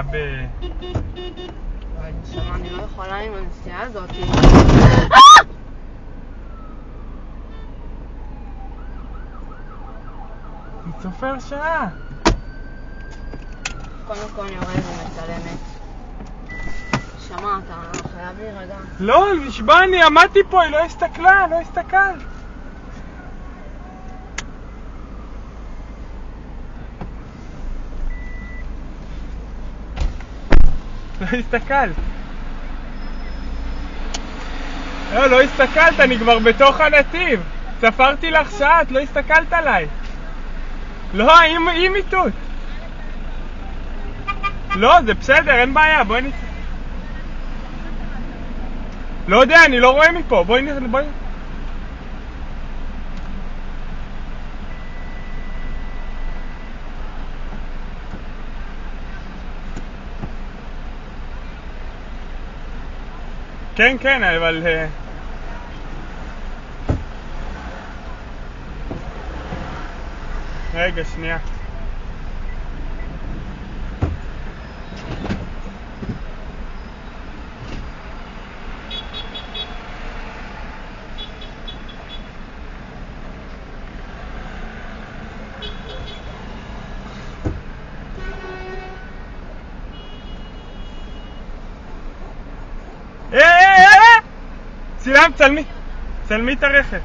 נסיעה נשמה, אני לא יכולה עם הנסיעה הזאת. אני סופר שעה. קודם כל אני יורדת ומצלמת. שמעת, אני חייב להירגע. לא, נשבע, אני עמדתי פה, היא לא הסתכלה, לא הסתכל. לא הסתכל. לא הסתכלת, אני כבר בתוך הנתיב. ספרתי לך שעה, את לא הסתכלת עליי. לא, היא מיטוט. לא, זה בסדר, אין בעיה, בואי ניסה. לא יודע, אני לא רואה מפה, בואי ניסה, בואי. כן, כן, אבל... רגע, שנייה. צילם, צלמי את הרכב.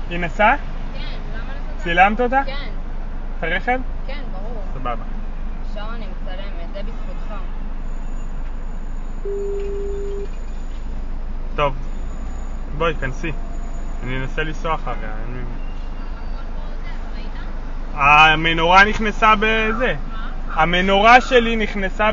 היא נסעה? כן, למה נסעת? צילמת אותה? כן. את הרכב? כן, ברור. סבבה. עכשיו אני מצלמת, זה בזכותך. טוב, בואי, כנסי. אני אנסה לנסוע אחריה. המנורה נכנסה בזה. המנורה שלי נכנסה